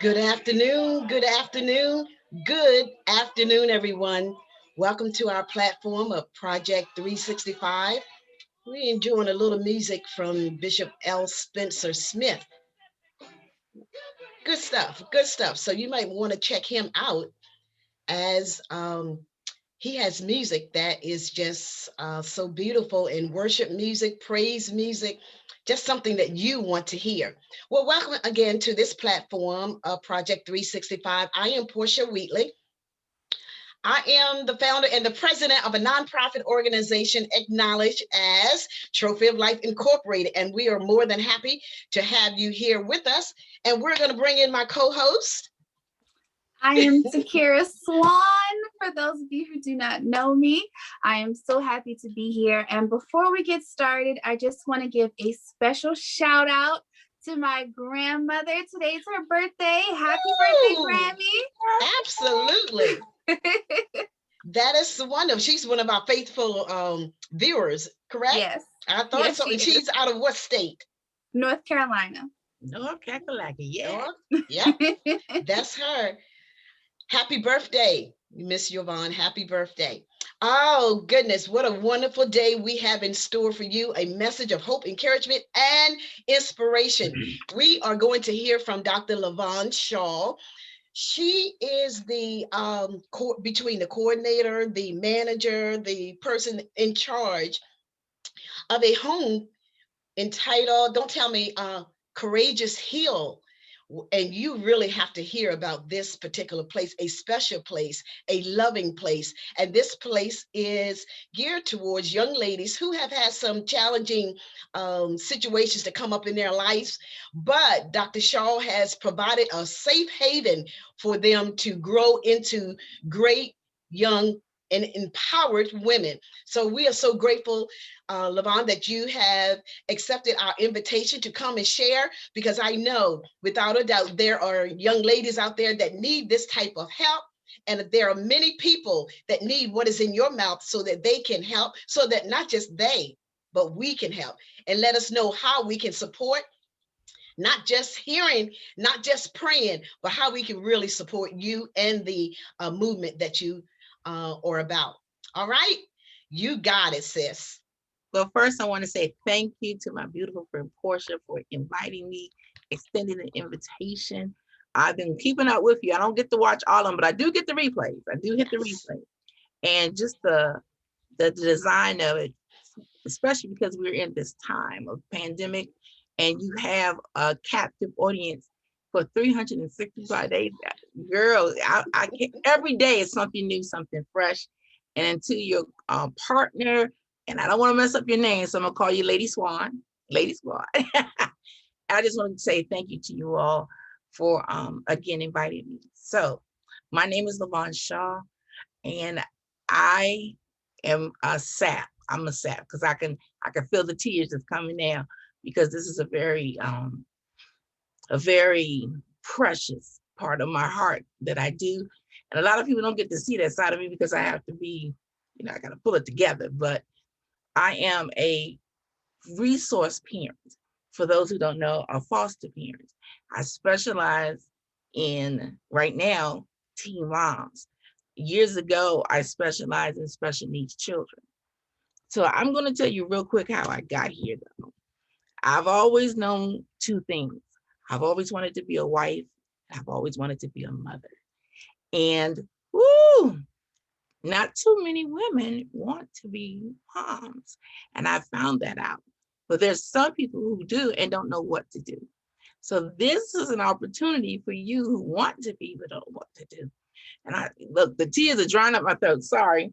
Good afternoon, good afternoon, good afternoon, everyone. Welcome to our platform of Project 365. We're enjoying a little music from Bishop L. Spencer Smith. Good stuff, good stuff. So you might want to check him out as he has music that is just so beautiful in worship music, praise music, just something that you want to hear. Well, welcome again to this platform of Project 365. I am Portia Wheatley. I am the founder and the president of a nonprofit organization acknowledged as Trophy of Life Incorporated, and we are more than happy to have you here with us. And we're going to bring in my co-host. I am Takira Swan. For those of you who do not know me, I am so happy to be here. And before we get started, I just want to give a special shout out to my grandmother. Today's her birthday. Happy birthday, Grammy. Absolutely. That is wonderful. She's one of our faithful viewers, correct? Yes. I thought so. And she's out of what state? North Carolina. North Carolina, yeah. Yeah, that's her. Happy birthday, Miss LaVonne. Happy birthday. Oh, goodness. What a wonderful day we have in store for you. A message of hope, encouragement, and inspiration. We are going to hear from Dr. LaVonne Shaw. She is the between the coordinator, the manager, the person in charge of a home entitled, don't tell me, Courageous Hill. And you really have to hear about this particular place, a special place, a loving place. And this place is geared towards young ladies who have had some challenging situations to come up in their lives. But Dr. Shaw has provided a safe haven for them to grow into great young and empowered women. So we are so grateful, LaVonne, that you have accepted our invitation to come and share, because I know without a doubt there are young ladies out there that need this type of help. And there are many people that need what is in your mouth so that they can help, so that not just they, but we can help. And let us know how we can support, not just hearing, not just praying, but how we can really support you and the movement that you are about. All right, you got it, sis. Well, first, I want to say thank you to my beautiful friend Portia for inviting me, extending the invitation. I've been keeping up with you. I don't get to watch all of them, but I do get the replays. I do hit the replay. And just the design of it, especially because we're in this time of pandemic and you have a captive audience for 365 days. Girl, I can't, every day is something new, something fresh. And to your partner, and I don't want to mess up your name, so I'm gonna call you Lady Swan. Lady Swan. I just want to say thank you to you all for again inviting me. So my name is LaVonne Shaw, and I am a sap. I'm a sap because I can feel the tears that's coming now, because this is a very precious part of my heart that I do. And a lot of people don't get to see that side of me because I have to be, I got to pull it together. But I am a resource parent. For those who don't know, a foster parent. I specialize in, right now, teen moms. Years ago, I specialized in special needs children. So I'm going to tell you real quick how I got here, though. I've always known two things. I've always wanted to be a wife. I've always wanted to be a mother. And not too many women want to be moms. And I found that out. But there's some people who do and don't know what to do. So this is an opportunity for you who want to be but don't know what to do. And look, the tears are drying up my throat. Sorry.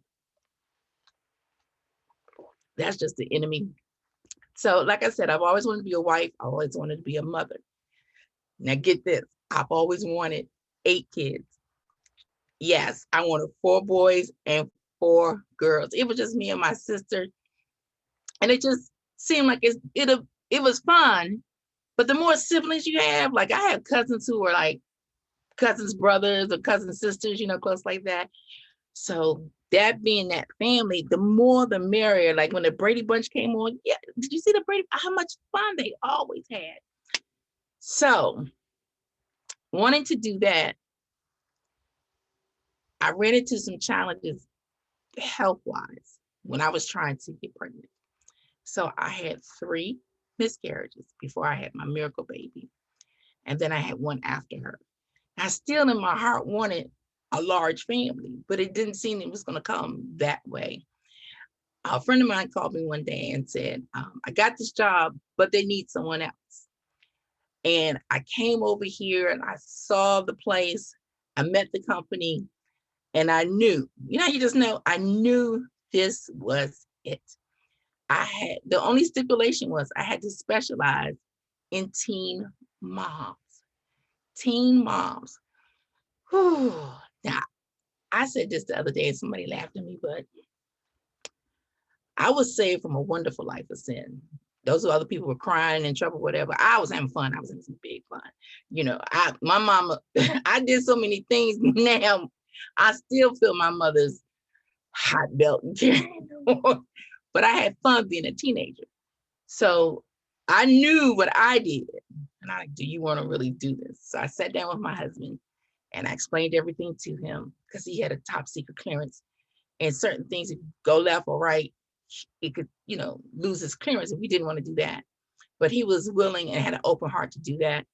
That's just the enemy. So like I said, I've always wanted to be a wife. I always wanted to be a mother. Now get this. I've always wanted 8 kids. Yes, I wanted 4 boys and 4 girls. It was just me and my sister. And it just seemed like it was fun. But the more siblings you have, like I have cousins who are like cousins' brothers or cousin sisters, close like that. So that being that family, the more the merrier. Like when the Brady Bunch came on, yeah, did you see the Brady? How much fun they always had. So wanting to do that, I ran into some challenges health wise when I was trying to get pregnant. So I had 3 miscarriages before I had my miracle baby. And then I had one after her. I still in my heart wanted a large family, but it didn't seem it was going to come that way. A friend of mine called me one day and said, I got this job, but they need someone else. And I came over here and I saw the place. I met the company and I knew, you just know, I knew this was it. I had, the only stipulation was I had to specialize in teen moms. Teen moms. Whew. Now, I said this the other day and somebody laughed at me, but I was saved from a wonderful life of sin. Those other people were crying in trouble, whatever. I was having fun. I was having some big fun. My mama, I did so many things. Now I still feel my mother's hot belt and carrying on. But I had fun being a teenager. So I knew what I did. And I like, do you want to really do this? So I sat down with my husband and I explained everything to him because he had a top secret clearance. And certain things, if you go left or right, it could, lose his clearance if we didn't want to do that. But he was willing and had an open heart to do that.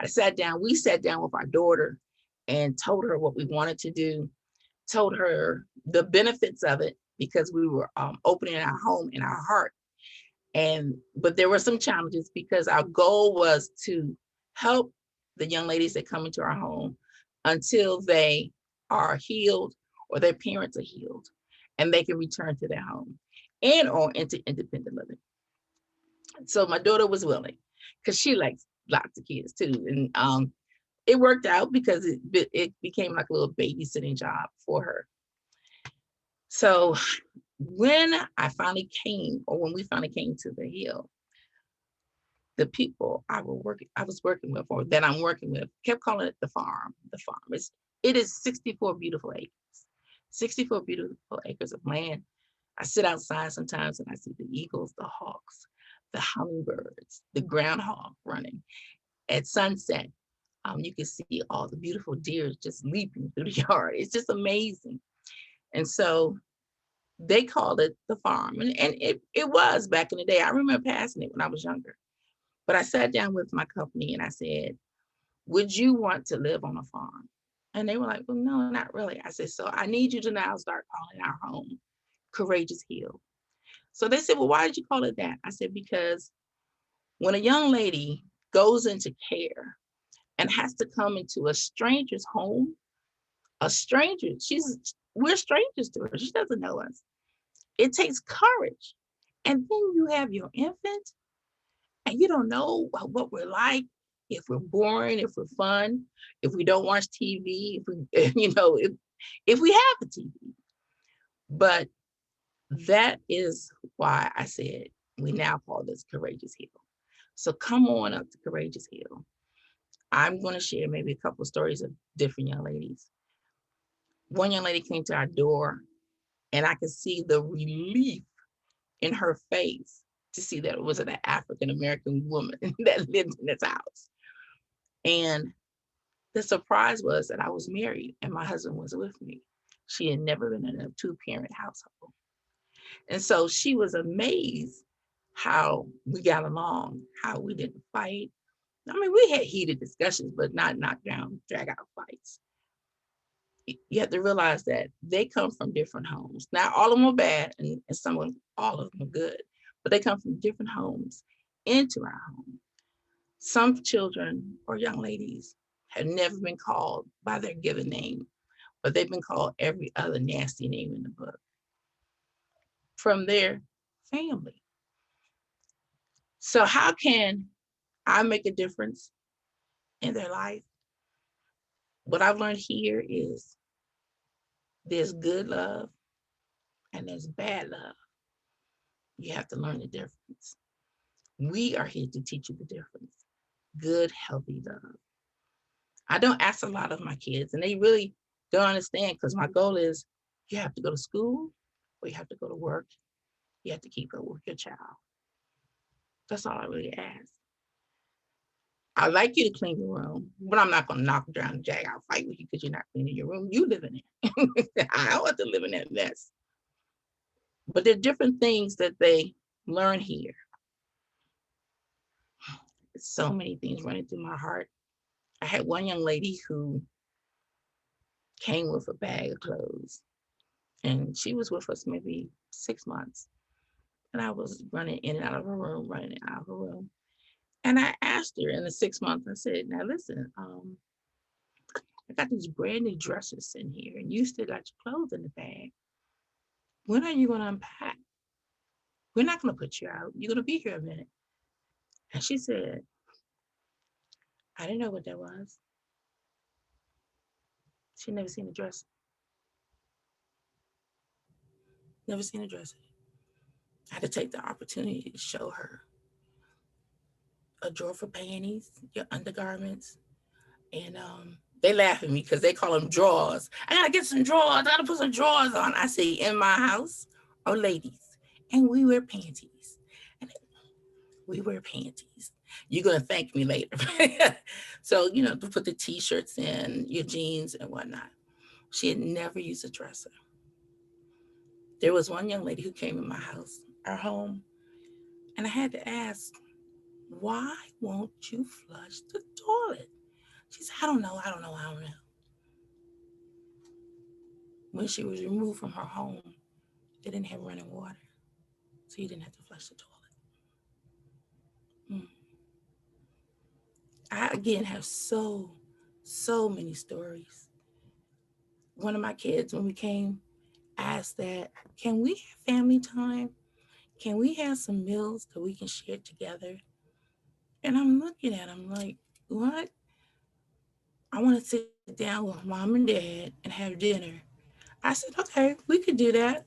We sat down with our daughter and told her what we wanted to do, told her the benefits of it because we were opening our home and our heart. But there were some challenges because our goal was to help the young ladies that come into our home until they are healed or their parents are healed and they can return to their home and or into independent living. So my daughter was willing because she likes lots of kids too. And it worked out because it became like a little babysitting job for her. So when when we finally came to the Hill, the people I was working with, or that I'm working with, kept calling it the farm. The farm. It is 64 beautiful acres. 64 beautiful acres of land. I sit outside sometimes and I see the eagles, the hawks, the hummingbirds, the groundhog running. At sunset, you can see all the beautiful deer just leaping through the yard. It's just amazing. And so they called it the farm. And it was back in the day. I remember passing it when I was younger. But I sat down with my company and I said, would you want to live on a farm? And they were like, well, no, not really. I said, so I need you to now start calling our home Courageous Hill. So they said, well, why did you call it that? I said, because when a young lady goes into care and has to come into a stranger's home, we're strangers to her. She doesn't know us. It takes courage. And then you have your infant and you don't know what we're like, if we're boring, if we're fun, if we don't watch TV, if we have the TV. But that is why I said we now call this Courageous Hill. So come on up to Courageous Hill. I'm going to share maybe a couple of stories of different young ladies. One young lady came to our door and I could see the relief in her face to see that it was an African-American woman that lived in this house. And the surprise was that I was married and my husband was with me. She had never been in a 2-parent household. And so she was amazed how we got along, how we didn't fight. I mean, we had heated discussions, but not knockdown, drag out fights. You have to realize that they come from different homes. Not all of them are bad, and all of them are good, but they come from different homes into our home. Some children or young ladies have never been called by their given name, but they've been called every other nasty name in the book from their family. So how can I make a difference in their life? What I've learned here is there's good love and there's bad love. You have to learn the difference. We are here to teach you the difference. Good, healthy love. I don't ask a lot of my kids, and they really don't understand because my goal is you have to go to school or you have to go to work. You have to keep up with your child. That's all I really ask. I like you to clean your room, but I'm not going to knock down and jag out fight with you because you're not cleaning your room. You live in it. I want to live in that mess. But there are different things that they learn here. So many things running through my heart. I had one young lady who came with a bag of clothes, and she was with us maybe 6 months. And I was running in and out of her room, running in and out of her room. And I asked her in the 6 months, I said, now listen, I got these brand new dresses in here, and you still got your clothes in the bag. When are you going to unpack? We're not going to put you out. You're going to be here a minute. And she said, I didn't know what that was. She never seen a dress. Never seen a dress. I had to take the opportunity to show her a drawer for panties, your undergarments, and they laugh at me because they call them drawers. I gotta get some drawers. I gotta put some drawers on. I say, in my house are ladies, and we wear panties. And we wear panties. You're gonna thank me later. So to put the t-shirts in, your jeans and whatnot. She had never used a dresser. There was one young lady who came in my house, our home, and I had to ask, why won't you flush the toilet? She said, I don't know. When she was removed from her home, they didn't have running water, so you didn't have to flush the toilet. I, again, have so many stories. One of my kids, when we came, asked that, can we have family time? Can we have some meals that we can share together? And I'm looking at him like, what? I want to sit down with mom and dad and have dinner. I said, okay, we could do that.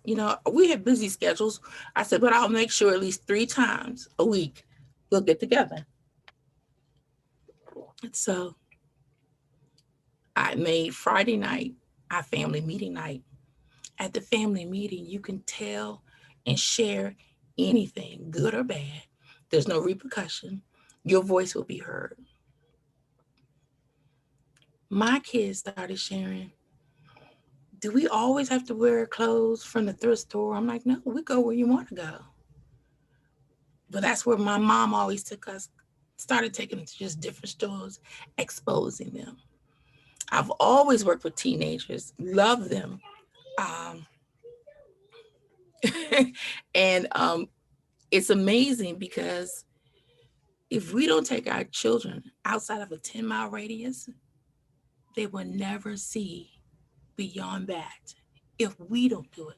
We have busy schedules. I said, but I'll make sure at least 3 times a week we'll get together. And so I made Friday night our family meeting night. At the family meeting, you can tell and share anything, good or bad. There's no repercussion. Your voice will be heard. My kids started sharing, do we always have to wear clothes from the thrift store? I'm like, no, we go where you want to go. But that's where my mom always took us, started taking us to just different stores, exposing them. I've always worked with teenagers, love them. Um, and it's amazing because if we don't take our children outside of a 10-mile radius, they will never see beyond that if we don't do it.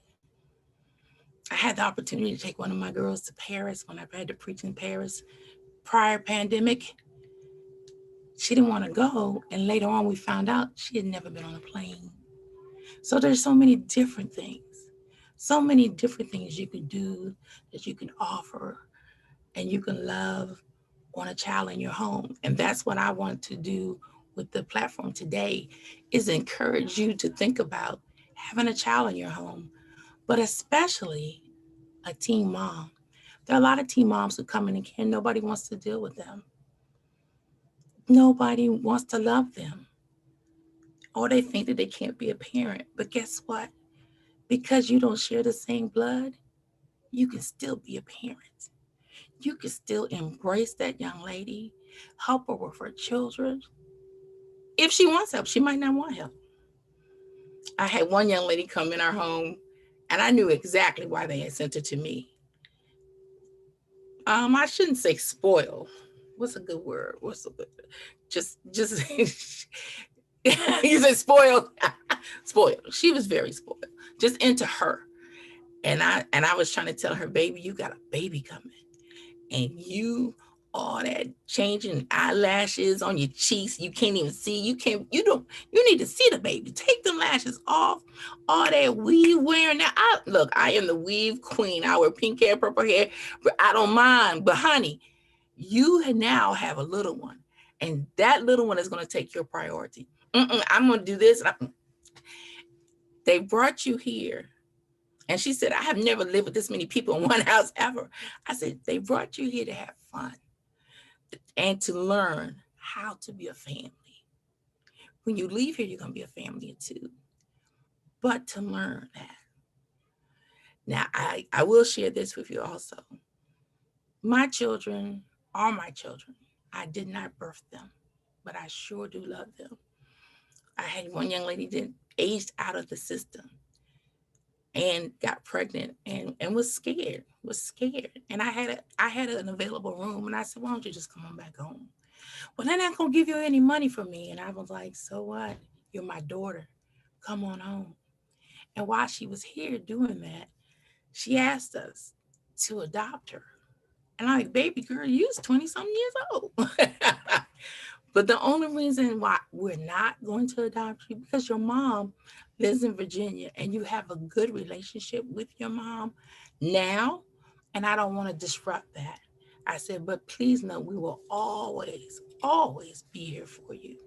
I had the opportunity to take one of my girls to Paris when I had to preach in Paris prior pandemic. She didn't want to go, and later on we found out she had never been on a plane. So there's so many different things you can do, that you can offer, and you can love on a child in your home. And that's what I want to do with the platform today, is encourage you to think about having a child in your home, but especially a teen mom. There are a lot of teen moms who come in and nobody wants to deal with them. Nobody wants to love them. Or they think that they can't be a parent. But guess what? Because you don't share the same blood, you can still be a parent. You can still embrace that young lady, help her with her children. If she wants help, she might not want help. I had one young lady come in our home, and I knew exactly why they had sent her to me. I shouldn't say spoil. What's a good word? What's a good? Just you said spoiled. Spoiled. She was very spoiled. Just into her. And I was trying to tell her, baby, you got a baby coming. And you all that changing eyelashes on your cheeks, you can't even see. You need to see the baby. Take them lashes off. All that weave wearing. Now, I am the weave queen. I wear pink hair, purple hair, but I don't mind. But honey, you now have a little one, and that little one is going to take your priority. I'm going to do this. They brought you here. And she said, I have never lived with this many people in one house ever. I said, they brought you here to have fun and to learn how to be a family. When you leave here, you're going to be a family of two. But to learn that. Now, I will share this with you also. My children are my children. I did not birth them, but I sure do love them. I had one young lady that aged out of the system and got pregnant and was scared. And I had an available room and I said, why don't you just come on back home? Well, they're not gonna give you any money from me. And I was like, so what? You're my daughter. Come on home. And while she was here doing that, she asked us to adopt her. And I'm like, baby girl, you was 20 something years old. But the only reason why we're not going to adopt you because your mom lives in Virginia and you have a good relationship with your mom now, and I don't want to disrupt that. I said, but please know we will always, always be here for you.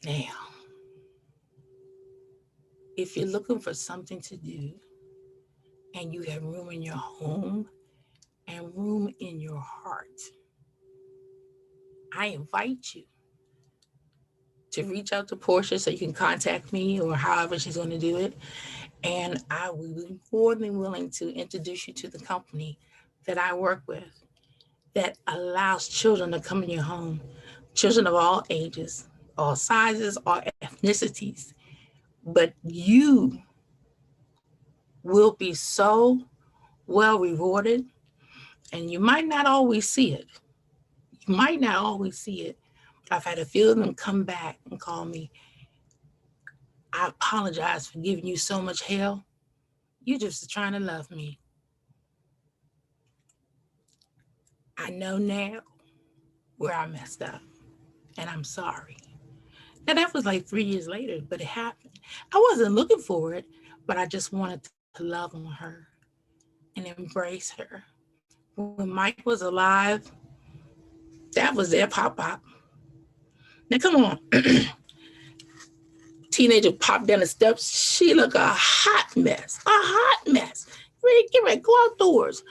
Now, if you're looking for something to do and you have room in your home and room in your heart, I invite you to reach out to Portia so you can contact me or however she's going to do it. And I will be more than willing to introduce you to the company that I work with that allows children to come in your home, children of all ages, all sizes, all ethnicities. But you will be so well rewarded, and you might not always see it. You might not always see it. But I've had a few of them come back and call me. I apologize for giving you so much hell. You just trying to love me. I know now where I messed up, and I'm sorry. Now that was like 3 years later, but it happened. I wasn't looking for it, but I just wanted to love on her and embrace her. When Mike was alive, that was their pop. Now come on, teenager popped down the steps. She looked a hot mess. Ready, get ready, go outdoors.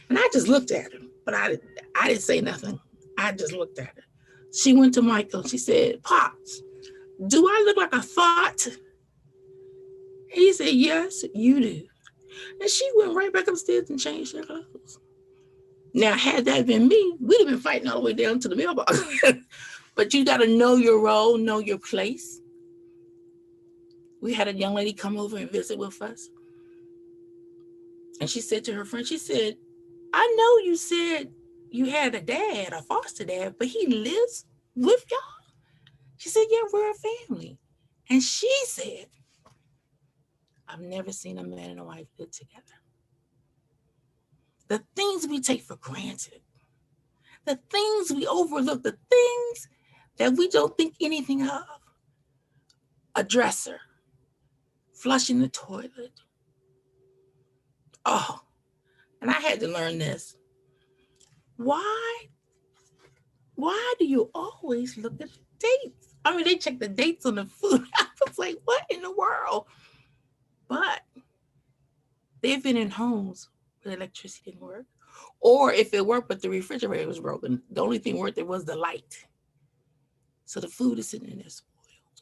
And I just looked at her, but I didn't say nothing. I just looked at her. She went to Michael. She said, Pops, do I look like a thought? He said, yes, you do. And she went right back upstairs and changed her clothes. Now, had that been me, we'd have been fighting all the way down to the mailbox. But you got to know your role, know your place. We had a young lady come over and visit with us. And she said to her friend, she said, I know you said you had a dad, a foster dad, but he lives with y'all. She said, yeah, we're a family. And she said, I've never seen a man and a wife live together. The things we take for granted, the things we overlook, the things that we don't think anything of. A dresser, flushing the toilet. Oh, and I had to learn this. Why? Why do you always look at the dates? I mean, they check the dates on the food. I was like, what in the world? But they've been in homes where the electricity didn't work. Or if it worked, but the refrigerator was broken, the only thing worked there was the light. So the food is sitting in there spoiled.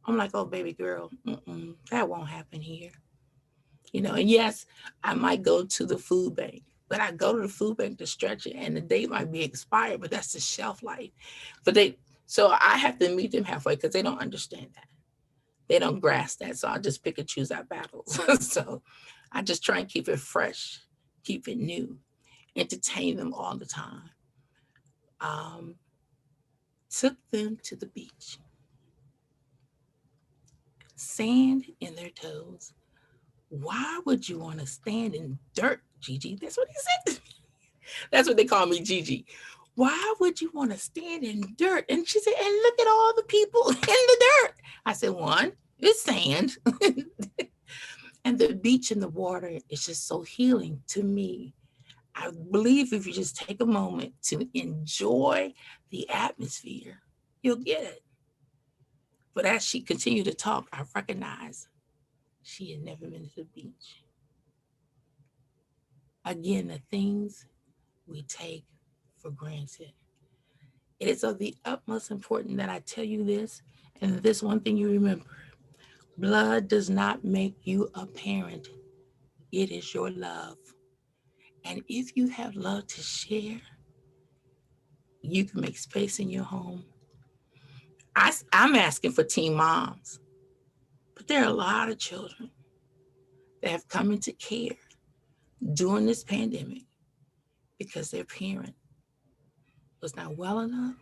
I'm like, oh, baby girl, that won't happen here. And yes, I might go to the food bank, but I go to the food bank to stretch it and the date might be expired, but that's the shelf life. So I have to meet them halfway because they don't understand that. They don't grasp that. So I just pick and choose our battles. So I just try and keep it fresh, keep it new, entertain them all the time. Um, Took them to the beach, sand in their toes. Why would you want to stand in dirt, Gigi? That's what he said. That's what they call me, Gigi. Why would you want to stand in dirt? And she said, and look at all the people in the dirt. I said, one, it's sand. And the beach and the water is just so healing to me. I believe if you just take a moment to enjoy the atmosphere, you'll get it. But as she continued to talk, I recognized she had never been to the beach. Again, the things we take for granted. It is of the utmost importance that I tell you this, and this one thing you remember. Blood does not make you a parent. It is your love. And if you have love to share, you can make space in your home. I'm asking for teen moms, but there are a lot of children that have come into care during this pandemic because their parent was not well enough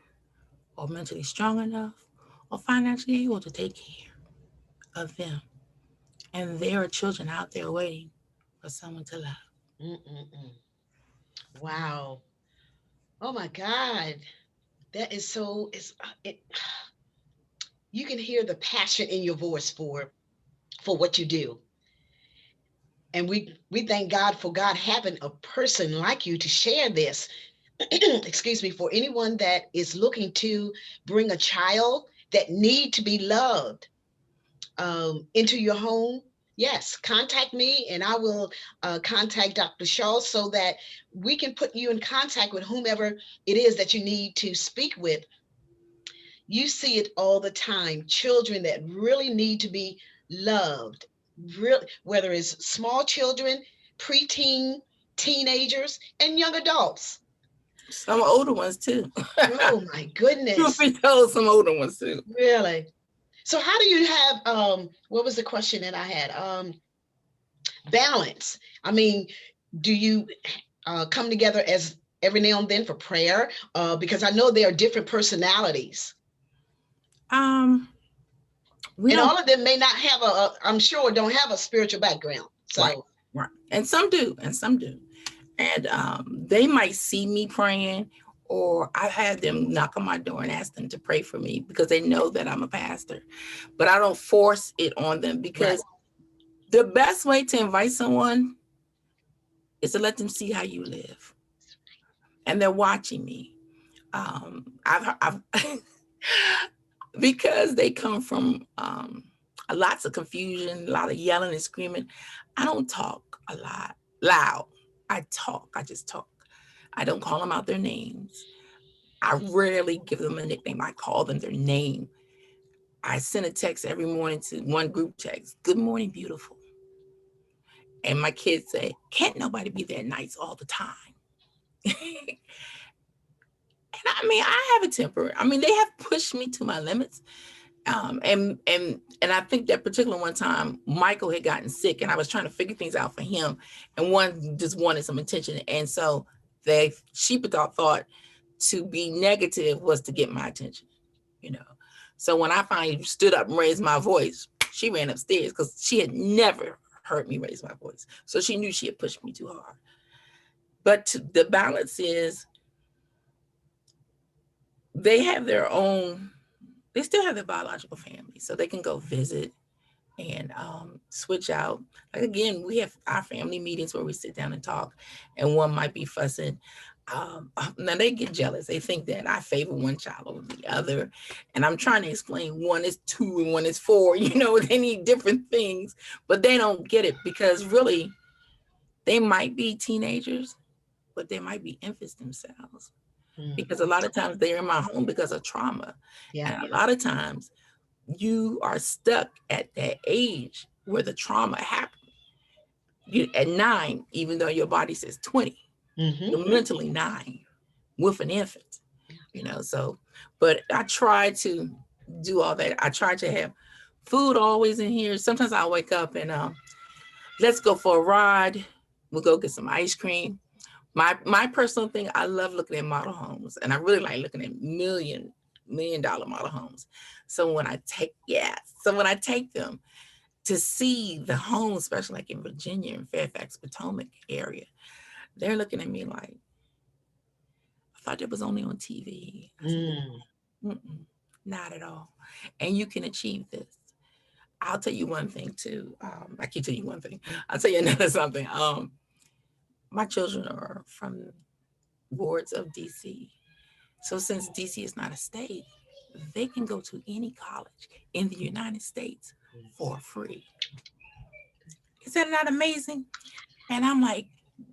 or mentally strong enough or financially able to take care of them. And there are children out there waiting for someone to love. Mm-mm-mm. Wow. Oh my God. That is so, you can hear the passion in your voice for what you do. And we thank God for God having a person like you to share this. Excuse me, for anyone that is looking to bring a child that need to be loved into your home, yes, contact me and I will contact Dr. Shaw so that we can put you in contact with whomever it is that you need to speak with. You see it all the time. Children that really need to be loved, really, whether it's small children, preteen, teenagers, and young adults. Some older ones too. Oh my Truth goodness. be told, some older ones too. Really? So how do you have what was the question that I had? Balance. I mean, do you come together as every now and then for prayer? Because I know there are different personalities. Um, we And don't. all of them may not have I'm sure don't have a spiritual background. Right, So right, and some do, and they might see me praying, or I've had them knock on my door and ask them to pray for me because they know that I'm a pastor, but I don't force it on them right. because the best way to invite someone is to let them see how you live, and they're watching me. I've because they come from lots of confusion, a lot of yelling and screaming. I don't talk a lot loud. I talk. I just talk. I don't call them out their names. I rarely give them a nickname. I call them their name. I send a text every morning to one group text. Good morning, beautiful. And my kids say, can't nobody be that nice all the time? And I mean, I have a temper. I mean, they have pushed me to my limits. And I think that particular one time Michael had gotten sick and I was trying to figure things out for him, and one just wanted some attention, and so they sheep thought to be negative was to get my attention, you know. So when I finally stood up and raised my voice, she ran upstairs because she had never heard me raise my voice, so she knew she had pushed me too hard. But the balance is they have their own, they still have their biological family, so they can go visit and switch out. Like again, we have our family meetings where we sit down and talk, and one might be fussing. Now they get jealous. They think that I favor one child over the other, and I'm trying to explain one is 2 and one is 4. You know, they need different things, but they don't get it because really, they might be teenagers, but they might be infants themselves. Mm, Because a lot of times they're in my home because of trauma, yeah. and a lot of times you are stuck at that age where the trauma happened. You at 9, even though your body says 20, Mm-hmm. you're mentally 9 with an infant, you know. So, but I try to do all that. I try to have food always in here. Sometimes I wake up and let's go for a ride. We'll go get some ice cream. My personal thing, I love looking at model homes, and I really like looking at million dollar model homes. So when I take, so when I take them to see the homes, especially like in Virginia and Fairfax, Potomac area, they're looking at me like, I thought it was only on TV. I said, Mm. mm-mm, not at all. And you can achieve this. I'll tell you one thing too. I keep telling you one thing. I'll tell you another something. My children are from wards of DC. So since DC is not a state, they can go to any college in the United States for free. Is that not amazing? And I'm like,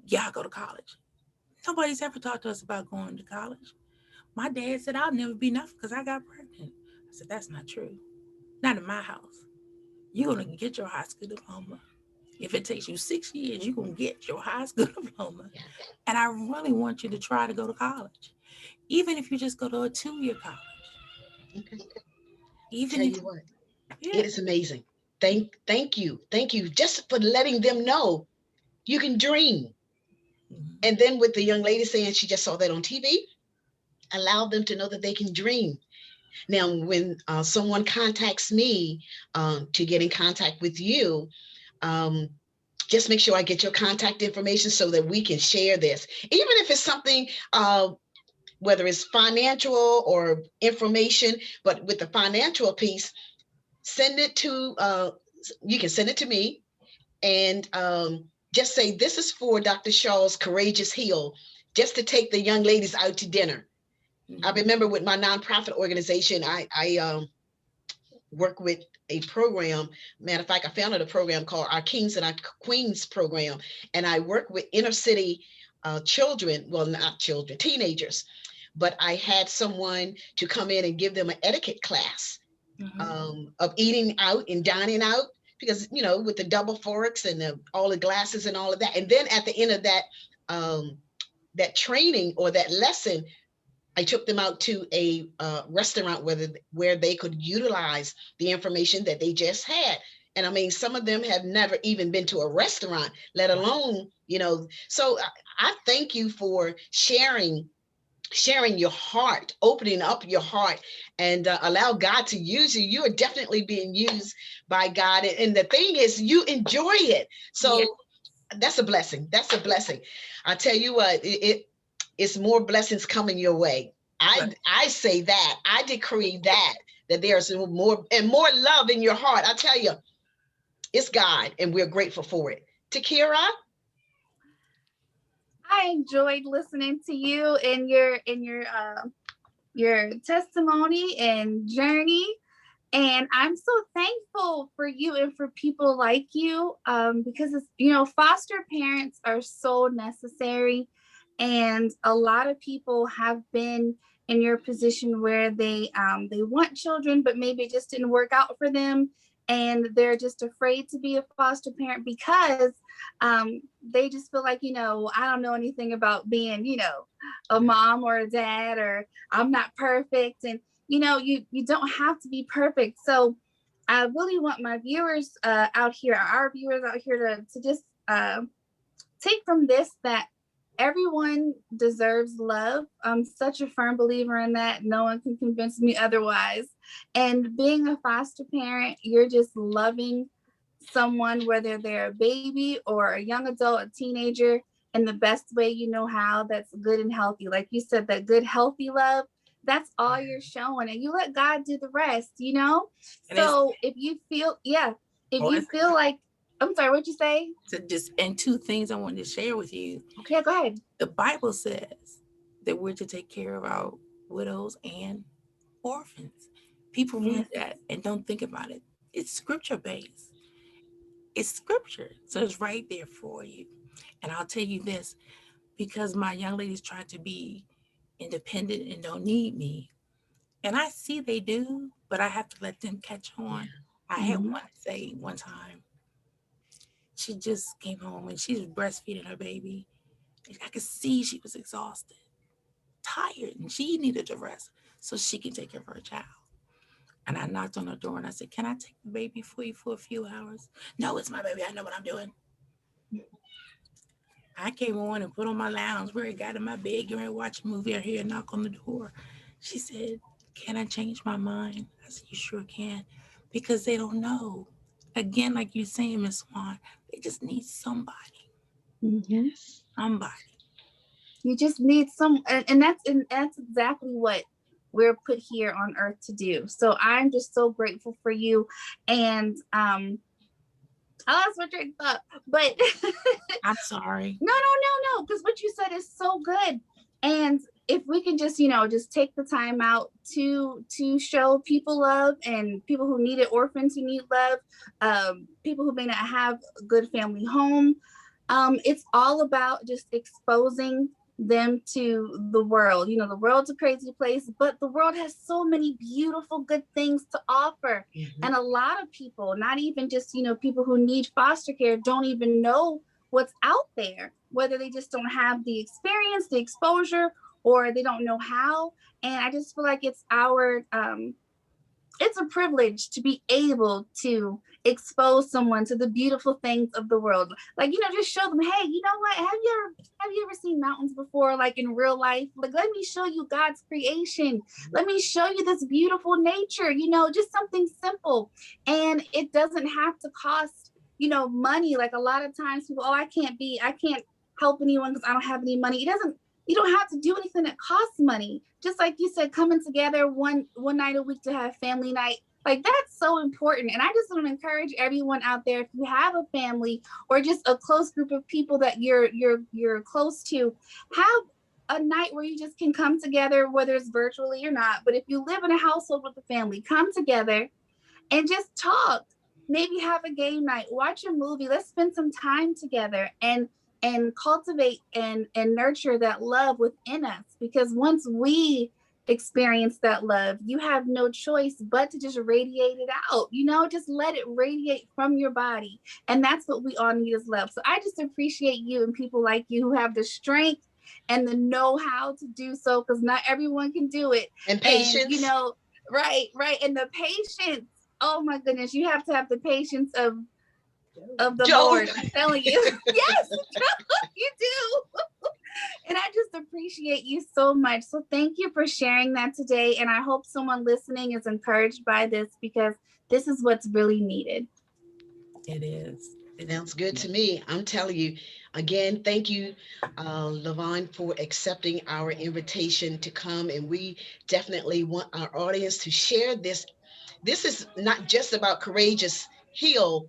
y'all go to college. Nobody's ever talked to us about going to college. My dad said I'll never be enough because I got pregnant. I said, that's not true. Not in my house. You're going to get your high school diploma. If it takes you 6 years, you're going to get your high school diploma. Yeah. And I really want you to try to go to college. Even if you just go to a 2-year college. Okay. Even Tell if, you what, yeah. it is amazing. Thank you just for letting them know you can dream. Mhm. And then with the young lady saying she just saw that on TV, allow them to know that they can dream. Now, when someone contacts me to get in contact with you, um, just make sure I get your contact information so that we can share this. Even if it's something, whether it's financial or information, but with the financial piece, send it to, you can send it to me and just say, this is for Dr. Shaw's Courageous Heal, just to take the young ladies out to dinner. I Mhm. remember with my nonprofit organization, I work with a program. Matter of fact, I founded a program called our Kings and our Queens program, and I work with inner city children. Well, not children, teenagers. But I had someone to come in and give them an etiquette class Mhm. of eating out and dining out, because with the double forks and all the glasses and all of that. And then at the end of that training or that lesson, I took them out to a restaurant where they could utilize the information that they just had. And I mean, some of them have never even been to a restaurant, let alone, So I thank you for sharing your heart, opening up your heart, and allow God to use you. You are definitely being used by God. And the thing is, you enjoy it. Yeah. So that's a blessing. That's a blessing. I tell you what, it's more blessings coming your way. Right. I say that. I decree that there's more and more love in your heart. I tell you, it's God, and we're grateful for it. Takira, I enjoyed listening to you and your testimony and journey. And I'm so thankful for you and for people like you, because it's, foster parents are so necessary. And a lot of people have been in your position where they want children, but maybe it just didn't work out for them. And they're just afraid to be a foster parent because they just feel like, I don't know anything about being, a mom or a dad, or I'm not perfect. And you don't have to be perfect. So I really want my viewers out here, our viewers out here, to just take from this that everyone deserves love. I'm such a firm believer in that. No one can convince me otherwise. And being a foster parent, you're just loving someone, whether they're a baby or a young adult, a teenager, in the best way you know how, that's good and healthy. Like you said, that good, healthy love, that's all you're showing. And you let God do the rest. And it's, So if you feel, yeah, if oh, you it's feel like, I'm sorry, what'd you say? to just, and two things I wanted to share with you. Okay, go ahead. The Bible says that we're to take care of our widows and orphans. People read Yes. that and don't think about it. It's scripture based. It's scripture. So it's right there for you. And I'll tell you this, because my young ladies try to be independent and don't need me. And I see they do, but I have to let them catch on. yeah, I had Mhm. one say one time, she just came home and she was breastfeeding her baby. And I could see she was exhausted, tired, and she needed to rest so she can take care of her child. And I knocked on her door and I said, can I take the baby for you for a few hours? No, it's my baby. I know what I'm doing. I came on and put on my lounge where I got in my bed, getting ready to watch a movie. I hear a knock on the door. She said, can I change my mind? I said, you sure can. Because they don't know. Again, like you're saying, Miss Swan, they just need somebody. Mhm. yes, Somebody. You just need some, and that's exactly what we're put here on earth to do. So I'm just so grateful for you. And I lost my train of thought, but I'm sorry. no, no, no, no, because what you said is so good. And if we can just, just take the time out to show people love, and people who need it, orphans who need love, people who may not have a good family home. It's all about just exposing them to the world. You know, the world's a crazy place, but the world has so many beautiful, good things to offer. And a lot of people, not even just, you know, people who need foster care, don't even know what's out there, whether they just don't have the experience, the exposure, or they don't know how. And I just feel like it's a privilege to be able to expose someone to the beautiful things of the world. Like, you know, just show them, hey, you know what? Have you ever seen mountains before, like in real life? Like, let me show you God's creation. Let me show you this beautiful nature, you know, just something simple. And it doesn't have to cost, you know, money. Like a lot of times people, oh, I can't help anyone because I don't have any money. It doesn't, you don't have to do anything that costs money. Just like you said, coming together one night a week to have family night, like that's so important. And I just want to encourage everyone out there, if you have a family or just a close group of people that you're close to, have a night where you just can come together, whether it's virtually or not. But if you live in a household with a family, come together and just talk. Maybe have a game night, watch a movie. Let's spend some time together and cultivate and nurture that love within us. Because once we experience that love, you have no choice but to just radiate it out. You know, just let it radiate from your body. And that's what we all need is love. So I just appreciate you and people like you who have the strength and the know-how to do so, because not everyone can do it. And And you patience. know, right. And the patience. Oh my goodness, you have to have the patience of the Job. Lord. I'm telling you. Yes, you do. And I just appreciate you so much. So thank you for sharing that today. And I hope someone listening is encouraged by this, because this is what's really needed. It is. Sounds good to me. I'm telling you. Again, thank you, LaVonne, for accepting our invitation to come. And we definitely want our audience to share this. This is not just about Courageous Heal.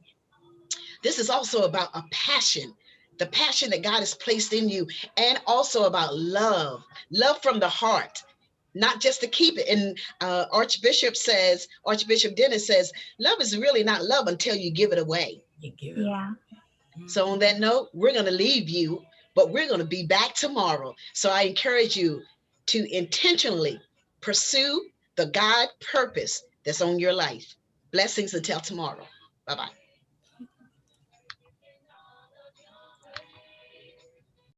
This is also about a passion, the passion that God has placed in you, and also about love, love from the heart, not just to keep it. And Archbishop Dennis says, love is really not love until you give it away. You give it. Yeah. So on that note, we're going to leave you, but we're going to be back tomorrow. So I encourage you to intentionally pursue the God purpose that's on your life. Blessings until tomorrow. Bye-bye.